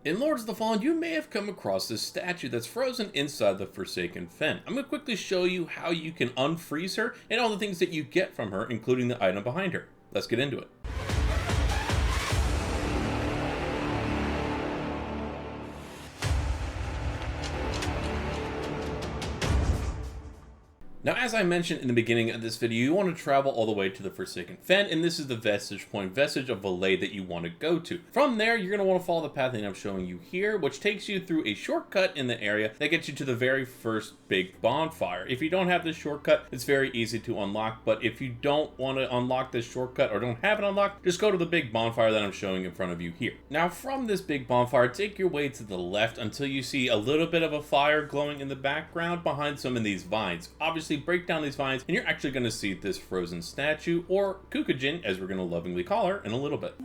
In Lords of the Fallen, you may have come across this statue that's frozen inside the Forsaken Fen. I'm going to quickly show you how you can unfreeze her and all the things that you get from her, including the item behind her. Let's get into it. Now, as I mentioned in the beginning of this video, you want to travel all the way to the Forsaken Fen, and this is the Vestige Point, Vestige of Vallee that you want to go to. From there, you're going to want to follow the path that I'm showing you here, which takes you through a shortcut in the area that gets you to the very first big bonfire. If you don't have this shortcut, it's very easy to unlock, but if you don't want to unlock this shortcut or don't have it unlocked, just go to the big bonfire that I'm showing in front of you here. Now, from this big bonfire, take your way to the left until you see a little bit of a fire glowing in the background behind some of these vines. Obviously, break down these vines and you're actually going to see this frozen statue, or Kukujin as we're going to lovingly call her in a little bit.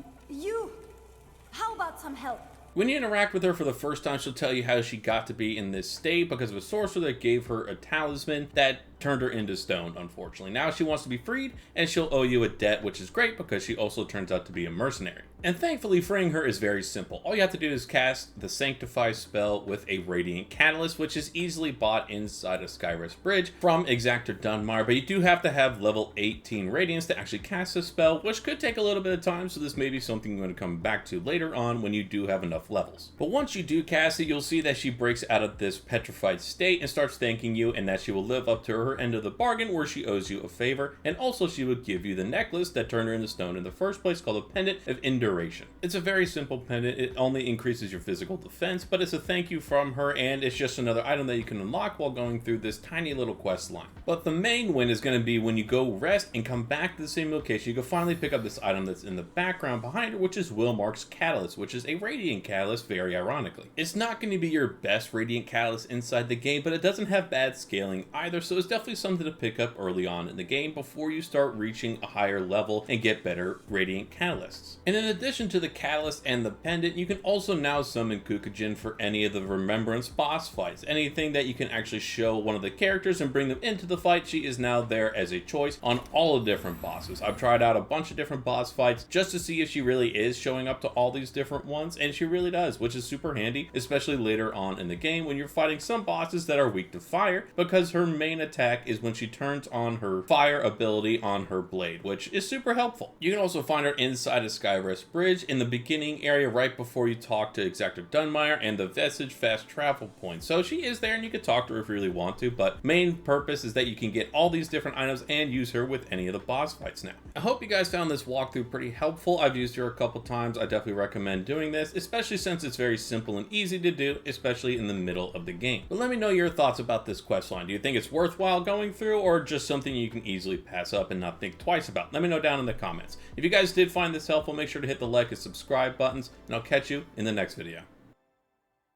How about some help? When you interact with her for the first time, she'll tell you how she got to be in this state because of a sorcerer that gave her a talisman that turned her into stone, unfortunately. Now she wants to be freed, and she'll owe you a debt, which is great because she also turns out to be a mercenary. And thankfully, freeing her is very simple. All you have to do is cast the Sanctify spell with a Radiant Catalyst, which is easily bought inside of Skyrest Bridge from Exactor Dunmire, but you do have to have level 18 Radiance to actually cast this spell, which could take a little bit of time, so this may be something you're going to come back to later on when you do have enough levels. But once you do cast it, you'll see that she breaks out of this petrified state and starts thanking you, and that she will live up to her end of the bargain where she owes you a favor, and also she would give you the necklace that turned her into stone in the first place, called a Pendant of Enduration. It's a very simple pendant. It only increases your physical defense, but it's a thank you from her, and it's just another item that you can unlock while going through this tiny little quest line. But the main win is going to be when you go rest and come back to the same location, you can finally pick up this item that's in the background behind her, which is Wilmark's Catalyst, which is a Radiant Catalyst, very ironically. It's not going to be your best Radiant Catalyst inside the game, but it doesn't have bad scaling either, so it's definitely something to pick up early on in the game before you start reaching a higher level and get better Radiant Catalysts. And in addition to the Catalyst and the Pendant, you can also now summon Kukujin for any of the Remembrance boss fights. Anything that you can actually show one of the characters and bring them into the fight, she is now there as a choice on all the different bosses. I've tried out a bunch of different boss fights just to see if she really is showing up to all these different ones, and she really does, which is super handy, especially later on in the game when you're fighting some bosses that are weak to fire, because her main attack is when she turns on her fire ability on her blade, which is super helpful. You can also find her inside of Skyrest Bridge in the beginning area right before you talk to Exactor Dunmire and the Vestige fast travel point. So she is there and you can talk to her if you really want to, but main purpose is that you can get all these different items and use her with any of the boss fights now. I hope you guys found this walkthrough pretty helpful. I've used her a couple times. I definitely recommend doing this, especially since it's very simple and easy to do, especially in the middle of the game. But let me know your thoughts about this quest line. Do you think it's worthwhile going through, or just something you can easily pass up and not think twice about? Let me know down in the comments. If you guys did find this helpful, make sure to hit the like and subscribe buttons, and I'll catch you in the next video.